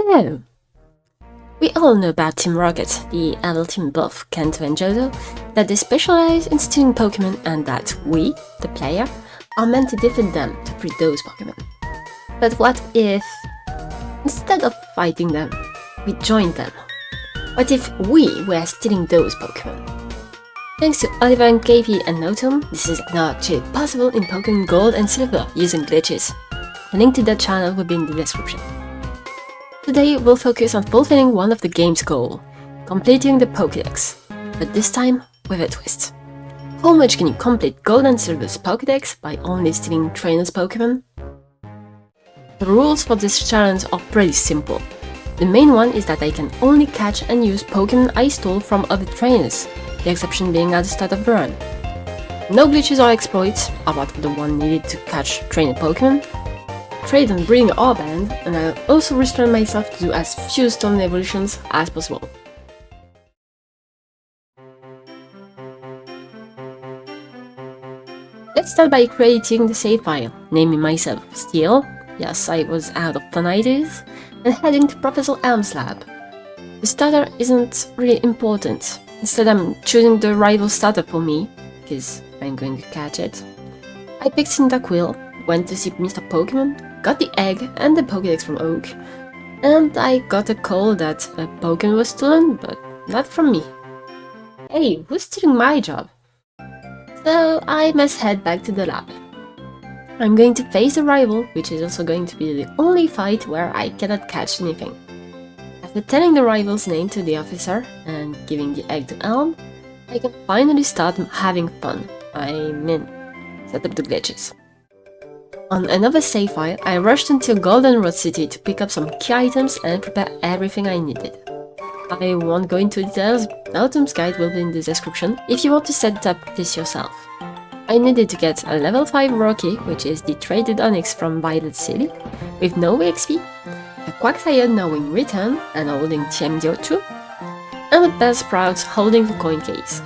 Hello! We all know about Team Rocket, the adult team both Kanto and Johto, that they specialize in stealing Pokémon and that we, the player, are meant to defeat them to free those Pokémon. But what if, instead of fighting them, we joined them? What if we were stealing those Pokémon? Thanks to Oliver and KP and Nautoum, this is now actually possible in Pokémon Gold and Silver using glitches. A link to that channel will be in the description. Today we'll focus on fulfilling one of the game's goals, completing the Pokédex, but this time with a twist. How much can you complete Gold and Silver's Pokédex by only stealing trainers' Pokémon? The rules for this challenge are pretty simple. The main one is that I can only catch and use Pokémon I stole from other trainers, the exception being at the start of the run. No glitches or exploits, apart from the one needed to catch trainer Pokémon. Trade and breeding are banned, and I'll also restrain myself to do as few stone evolutions as possible. Let's start by creating the save file, naming myself Steel, yes I was out of fun ideas, and heading to Professor Elm's lab. The starter isn't really important, instead I'm choosing the rival starter for me, because I'm going to catch it. I picked Cyndaquil, went to see Mr. Pokémon, got the egg and the Pokédex from Oak, and I got a call that a Pokémon was stolen, but not from me. Hey, who's stealing my job? So I must head back to the lab. I'm going to face the rival, which is also going to be the only fight where I cannot catch anything. After telling the rival's name to the officer and giving the egg to Elm, I can finally start having fun. I mean, set up the glitches. On another save file, I rushed until Goldenrod City to pick up some key items and prepare everything I needed. I won't go into details, Nautoum's guide will be in the description if you want to set up this yourself. I needed to get a level 5 Rocky, which is the traded Onyx from Violet City, with no XP, a Quagsire knowing return and holding TMDO2, and a Buzzsprout holding the coin case.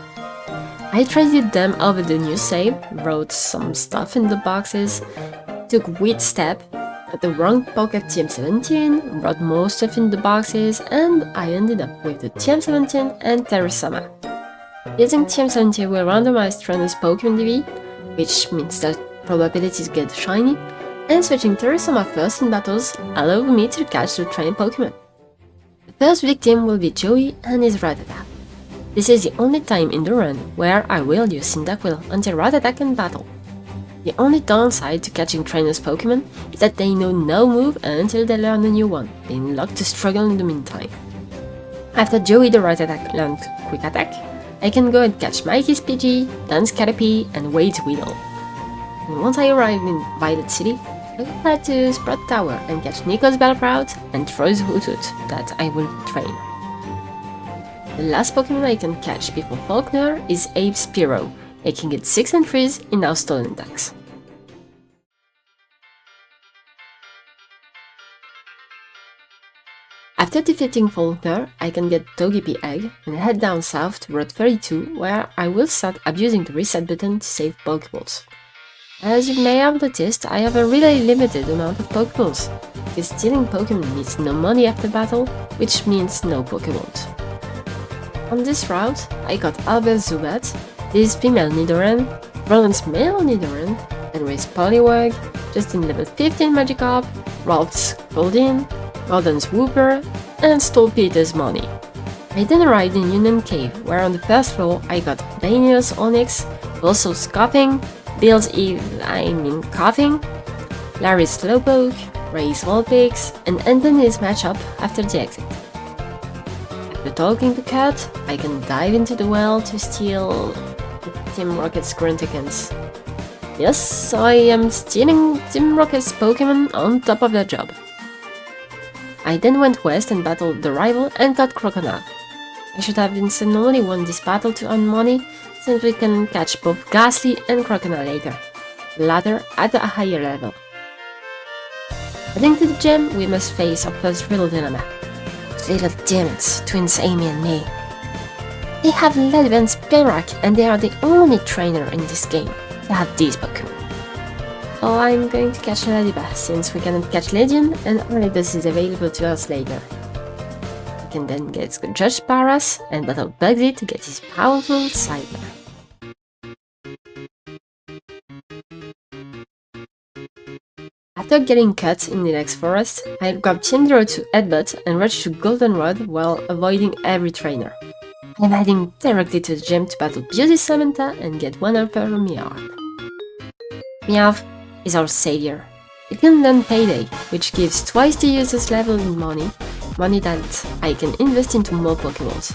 I traded them over the new save, wrote some stuff in the boxes, took weird step, got the wrong pocket TM17, wrote more stuff in the boxes, and I ended up with the TM17 and Terrasama. Using TM17 will randomize trainers Pokémon DV, which means that probabilities get shiny, and switching Terrasama first in battles allowed me to catch the trained Pokémon. The first victim will be Joey and his Rattata. This is the only time in the run where I will use Cyndaquil until Rattata can battle. The only downside to catching trainers Pokémon is that they know no move until they learn a new one, being locked to struggle in the meantime. After Joey the Rattata learned Quick Attack, I can go and catch Mikey's Pidgey, Dan's Caterpie, and Wade's Weedle. And once I arrive in Violet City, I will head to Sprout Tower and catch Nico's Bellsprout and Troy's Hoothoot that I will train. The last Pokémon I can catch before Faulkner is Abe's Spearow, making it 6 and freeze in now stolen decks. After defeating Faulkner, I can get Togepi Egg and head down south to Route 32, where I will start abusing the reset button to save Pokeballs. As you may have noticed, I have a really limited amount of Pokeballs, because stealing Pokemon means no money after battle, which means no Pokeballs. On this route, I got Albert Zubat, his female Nidoran, Roland's male Nidoran, Henry's Poliwag, Justin level 15 Magikarp, Ralph's Goldeen, Gordon's Wooper, and stole Peter's money. I then arrived in Union Cave, where on the first floor I got Daniel's Onyx, also Scoffing, Bill's Coughing, Larry's Slowpoke, Ray's Vulpix, and Anthony's matchup after the exit. After talking to Cat, I can dive into the well to steal Team Rocket's Grunticans. Yes, I am stealing Team Rocket's Pokémon on top of their job. I then went west and battled the rival and got Croconaw. I should have instead only won this battle to earn money, since we can catch both Ghastly and Croconaw later, the latter at a higher level. Heading to the gym, we must face our first riddle dilemma. Little demons, twins Amy and May. They have Ledvance Spellrack and they are the only trainer in this game to have these Pokémon. So I'm going to catch Ladybug, since we cannot catch Legion, and Aridos is available to us later. We can then get Judge Paras and battle Bugsy to get his powerful Cyber. After getting cut in the next forest, I grabbed Tindro to headbutt and rushed to Goldenrod while avoiding every trainer. I'm heading directly to the gym to battle Beauty Samantha and get one up for Meowth. Meowth is our savior. It can lend Payday, which gives twice the user's level in money that I can invest into more Pokéballs.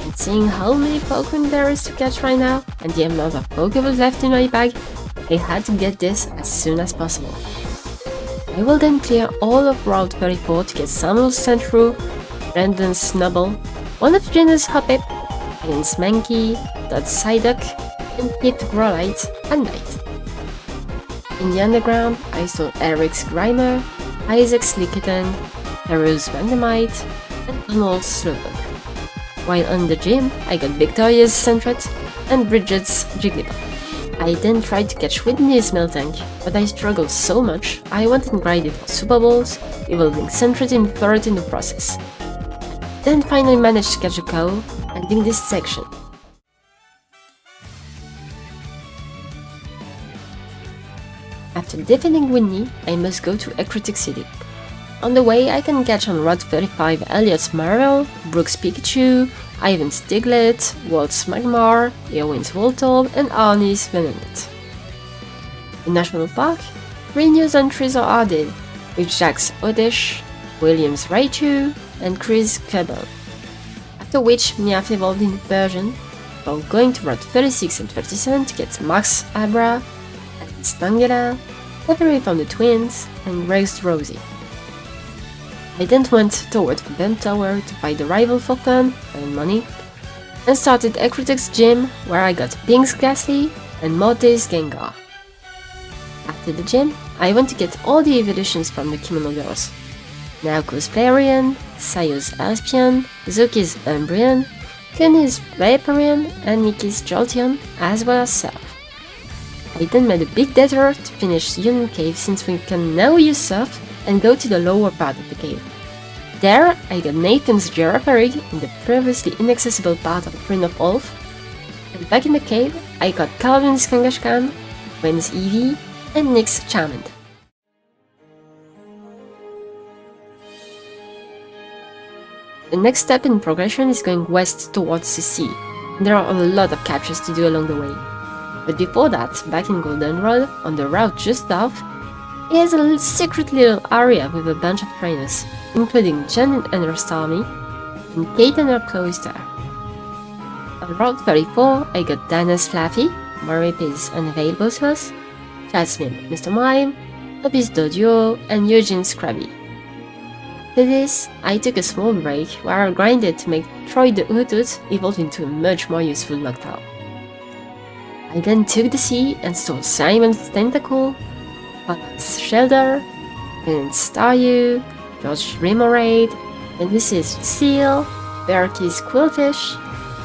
And seeing how many Pokémon there is to catch right now, and the amount of Pokéballs left in my bag, I had to get this as soon as possible. I will then clear all of Route 34 to get Samuel's Sandshrew, Brandon's Snubble, one of Jenna's Hoppip, Ian's Mankey, Todd's Psyduck, and hit Growlite at night. In the underground, I saw Eric's Grimer, Isaac's Lickitung, Haru's Randomite, and Donald's Slowpoke. While on the gym, I got Victoria's Sentret and Bridget's Jigglypuff. I then tried to catch Whitney's Miltank, but I struggled so much I went and grinded for Super Balls, evolving Sentret in third in the process. Then finally managed to catch a cow, ending this section. After defending Whitney, I must go to Ecruteak City. On the way, I can catch on Route 35 Elliot's Marvel, Brooks Pikachu, Ivan's Diglett, Walt's Magmar, Eowyn's Voltorb, and Arnie's Venonat. In National Park, 3 news entries are added, with Jack's Oddish, William's Raichu, and Chris' Cubble. After which, Meowth evolved in Persian, before going to Route 36 and 37 to get Mark's Abra, Evan's Tangela, Avery from the Twins, and Greg's Rosie. I then went toward the Bump Tower to buy the rival for fun and money, and started Ecruteak's gym, where I got Pink's Ghastly and Morte's Gengar. After the gym, I went to get all the evolutions from the Kimono Girls. Naoko's Flareon, Sayo's Alspion, Zuki's Umbreon, Kuni's Vaporeon, and Mickey's Jolteon, as well as Surf. I then made a big detour to finish Union Cave, since we can now use Surf and go to the lower part of the cave. There, I got Nathan's Girafarig in the previously inaccessible part of Ring of Ulf, and back in the cave, I got Calvin's Kangaskhan, Gwen's Eevee, and Nick's Charmander. The next step in progression is going west towards the sea. There are a lot of captures to do along the way. But before that, back in Goldenrod, on the route just south, is a secret little area with a bunch of trainers, including Jen and her Starmie, and Kate and her Cloyster. On Route 34, I got Dana's Flaffy, Marip is unavailable to us, Jasmine, Mr. Mime, Toby's Doduo, and Eugene's Krabby. For this, I took a small break where I grinded to make Troy the Hoothoot evolve into a much more useful Noctowl. I then took the sea and stole Simon's Tentacle, Paula's Shelter, and Staryu, George's Remoraid, and this is Seal, Berkey's Quillfish,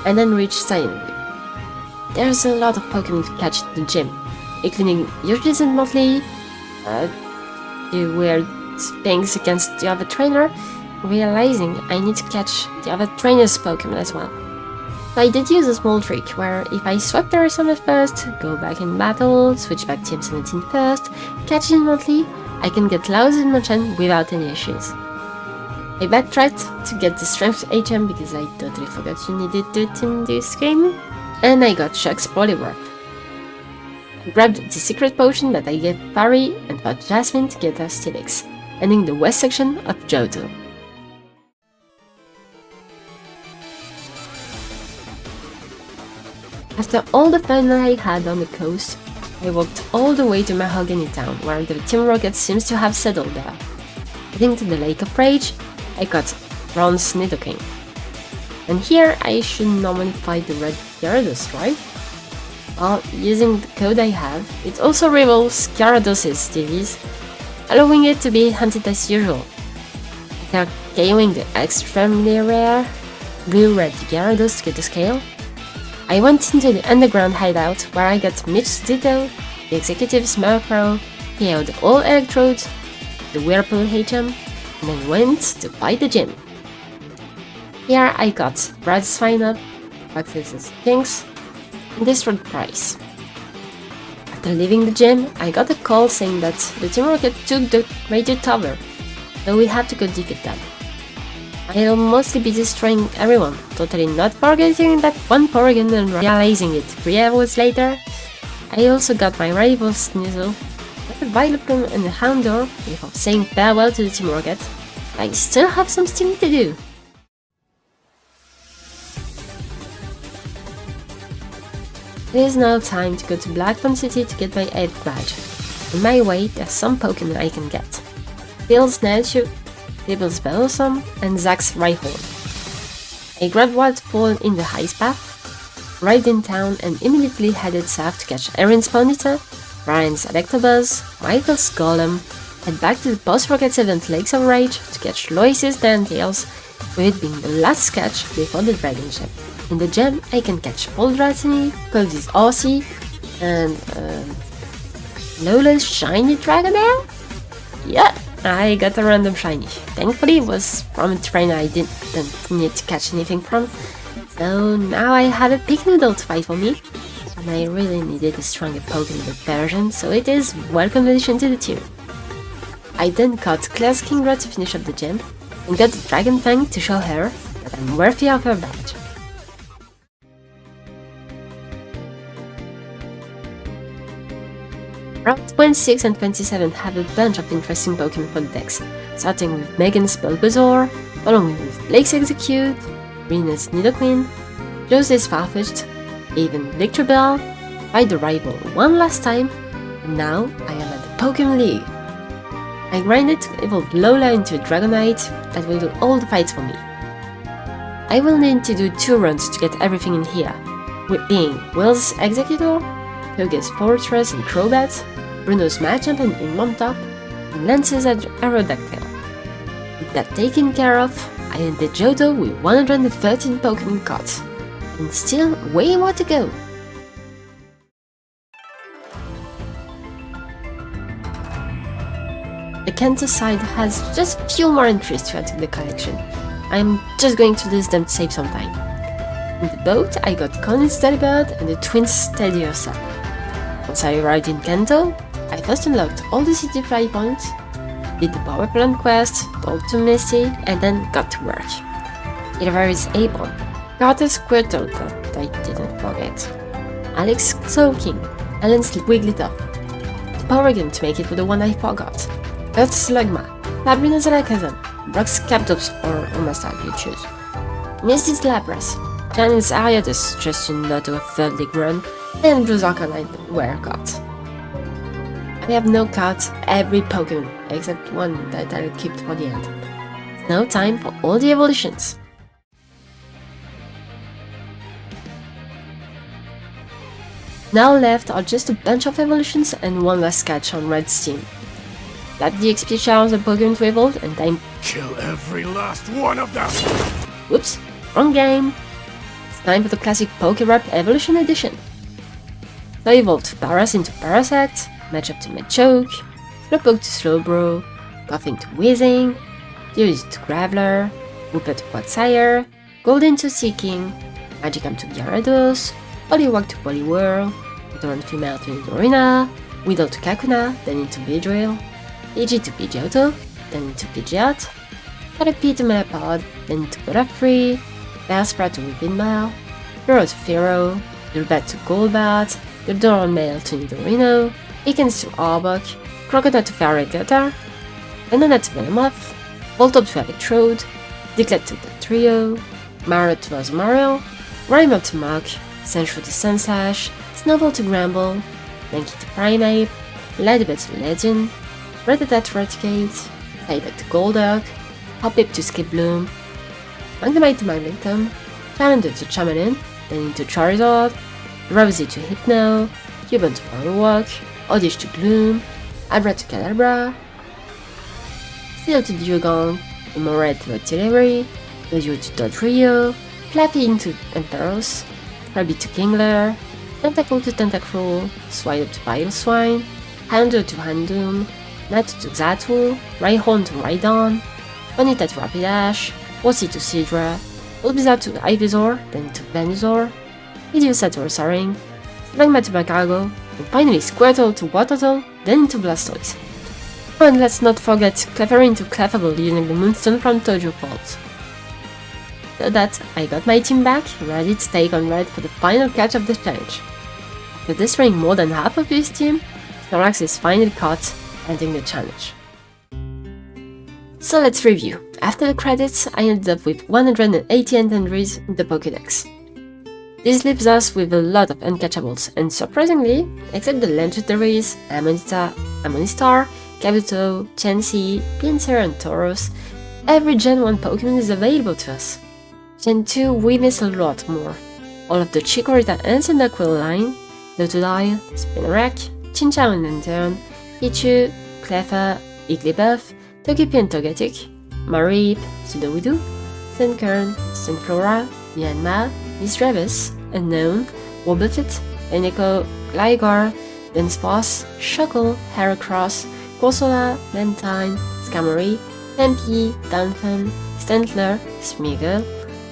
and then reached Cyanide. There's a lot of Pokemon to catch at the gym, including Yoshi's and Motley, the weird things against the other trainer, realizing I need to catch the other trainer's Pokemon as well. So I did use a small trick where if I swap the Arizona first, go back in battle, switch back Team 17 first, catch in Motley, I can get Laos and Machan without any issues. I backtracked to get the Strength HM because I totally forgot you needed it in this game, and I got Chuck's Poliwrath. I grabbed the secret potion that I gave Parry and fought Jasmine to get her Steelix, ending the west section of Johto. After all the fun I had on the coast, I walked all the way to Mahogany Town, where the Team Rocket seems to have settled there. Heading to the Lake of Rage, I got Bronze Nidoking. And here I should normally fight the red Gyarados, right? Well, using the code I have, it also reveals Gyarados' TVs, allowing it to be hunted as usual. After KOing the extremely rare blue-red Gyarados to get the scale, I went into the underground hideout where I got Mitch Ditto, the Executive's Murkrow, killed all electrodes, the Whirlpool HM, and then went to fight the gym. Here I got Brad's Final, Max's Jinx, and destroyed Price. After leaving the gym, I got a call saying that the Team Rocket took the Radio Tower, so we have to go defeat them. I'll mostly be destroying everyone, totally not forgetting that one Porygon and realizing it 3 hours later. I also got my rival Sneasel, with a Vileplume and a Houndour before saying farewell to the Team Rocket. I still have some stealing to do. It is now time to go to Blackthorn City to get my 8th badge. On my way, there's some Pokemon I can get. Bill's Nailshoot, Bibbles Bellossom, and Zack's Rhyhorn. I grabbed Wildfall in the Ice Path, arrived in town and immediately headed south to catch Erin's Ponyta, Ryan's Electabuzz, Michael's Golem, head back to the post-Rockets event Lakes of Rage to catch Lois's Ninetales, with it being the last catch before the Dragon Ship. In the gem, I can catch Old Dratini, Cody's Aussie, and Lola's Shiny Dragonair? Yeah, I got a random shiny. Thankfully, it was from a trainer I didn't need to catch anything from, so now I have a Pignoodle to fight for me, and I really needed a stronger Pokemon version, so it is welcome addition to the tier. I then caught Claire's Kingdra to finish up the gem, and got the Dragon Fang to show her that I'm worthy of her badge. Route 26 and 27 have a bunch of interesting Pokemon for the Dex, starting with Megan's Bulbasaur, following with Blake's Execute, Rena's Nidoqueen, Jose's Farfetch'd, even Victreebel, fight the rival one last time, and now I am at the Pokemon League. I grinded to evolve Lola into a Dragonite that will do all the fights for me. I will need to do 2 runs to get everything in here, with being Will's Executor, Toge's Fortress and Crobat, Bruno's Machamp and Inmontop, and Lance's Aerodactyl. With that taken care of, I ended Johto with 113 Pokemon caught, and still way more to go. The Kanto side has just a few more entries to add to the collection. I'm just going to list them to save some time. In the boat, I got Colin's Delibird and the Twins Steady Yourself. Once I arrived in Kanto, I first unlocked all the city fly points, did the power plant quest, talked to Misty, and then got to work. Ilver is Abon, Carter's Squirtle that I didn't forget, Alex Soaking, Ellen's Wigglytuff, the Porygon to make it with the one I forgot, Earth's Slugma, Sabrina's Alakazam, Brock's Captops or Omastar you choose, Misty's Lapras, Janet's Ariados just to not do a 3rd league run, and Drew's Arcanine were caught. I have now caught every Pokemon except one that I'll keep for the end. It's now time for all the evolutions. Now left are just a bunch of evolutions and one last catch on Red's team. Slap the XP share on the Pokemon to evolve and time Kill every last one of them! Whoops, wrong game! It's time for the classic Pokerap Evolution Edition. So I evolved Paras into Parasect, Matchup to Machoke, Slowpoke to Slowbro, Coughing to Wheezing, Geodude to Graveler, Wooper to Quagsire, Golden to Seeking, Magikarp to Gyarados, Poliwag to Poliwhirl, Nidoran Female to Nidorina, Weedle to Kakuna, then into Beedrill, Pidgey to Pidgeotto, then into Pidgeot, Caterpie to Metapod, then into Godfrey, Bellsprout to Weepinbell, Furo to Fearow, Golbat to Golbat, Nidoran Male to Nidorino, Ekans to Arbok, Crocodile to Feraligatr, Venonat to Venomoth, Voltorb to Electrode, Diglett to Dugtrio, Marot to Rosmaril, Grimer to Mach, Sandshrew to Sunsash, Snowball to Gramble, Mankey to Primeape, Ladybird to Legend, Rattata to Raticate, Psyduck to Golduck, Hoppip to Skiploom, Magnemite to Magneton, Charmander to Charmander, then into Charizard, Rosie to Hypno, Cubone to Poliwag, Oddish to Gloom, Abra to Kadabra, Steel to Dugong, Moret to Artillery, Doduo to Dodrio, Flappy into Emperos, Krabby to Kingler, Tentacle to Tentacruel, Swinub to Pileswine, Hando to Handoum, Natu to Xatu, Rhyhorn to Rhydon, Ponyta to Rapidash, Horsey to Seadra, Bulbasaur to Ivysaur, then to Venusaur, Medusa to Rosaring, Magma to Magcargo, and finally Squirtle to Watertle, then into Blastoise. Oh, and let's not forget Clefairy to Clefable using the Moonstone from Tojo Falls. So that, I got my team back, ready to take on Red for the final catch of the challenge. After destroying more than half of his team, Snorlax is finally caught, ending the challenge. So let's review. After the credits, I ended up with 180 entries in the Pokédex. This leaves us with a lot of uncatchables, and surprisingly, except the legendaries, Amonistar, Kabuto, Chansey, Pinsir and Tauros, every Gen 1 Pokémon is available to us. Gen 2 we miss a lot more. All of the Chikorita and Cyndaquil line, Totodile, Spinarak, Chinchou and Lantern, Pichu, Cleffa, Igglybuff, Togepi and Togetic, Mareep, Sudowoodo, Sunkern, Sunflora, Yanma, Misdreavus, Unknown, Wobbuffet, Eneco, Gligar, Dunsparce, Shuckle, Heracross, Corsola, Mantine, Skarmory, Tempe, Dunfin, Stantler, Smeagol,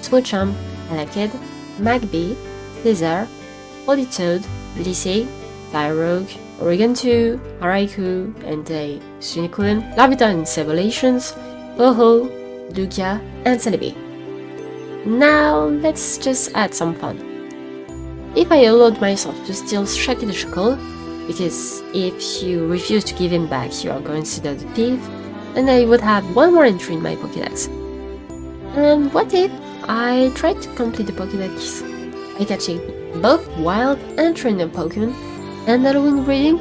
Smoochum, Alakid, Magby, Slither, Politoed, Blissey, Tyrogue, Oregon 2, Haraiku, Entei, Sunicune, Larvitar and Sebulations, Ho-Ho, Lugia, and Celebi. Now let's just add some fun. If I allowed myself to steal Shaki the Shuckle, because if you refuse to give him back you are considered a thief, then I would have one more entry in my Pokédex. And what if I tried to complete the Pokédex by catching both wild and trainer Pokémon and allowing breeding?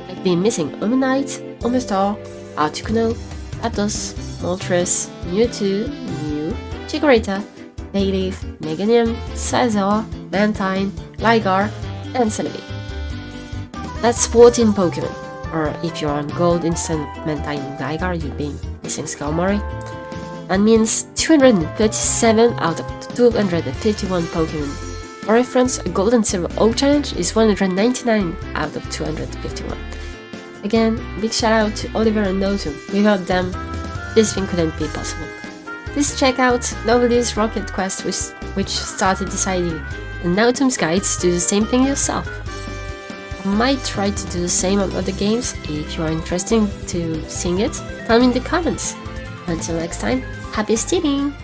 I've been missing Omanite, Omastar, Articuno, Zapdos, Moltres, Mewtwo, Mew, Chikorita, Bayleaf, Meganium, Sazor, Mantine, Gligar, and Celebi. That's 14 Pokémon, or if you're on Gold instead of Mantine and Gligar, you'd be missing Skarmory. That means 237 out of 251 Pokémon. For reference, a Gold and Silver Oak Challenge is 199 out of 251. Again, big shout out to Oliver and Nautoum. Without them, this thing couldn't be possible. Please check out Novelty's Rocket Quest, which started deciding and Nautoum's guides to do the same thing yourself. I might try to do the same on other games. If you are interested to seeing it, tell me in the comments. Until next time, happy stealing!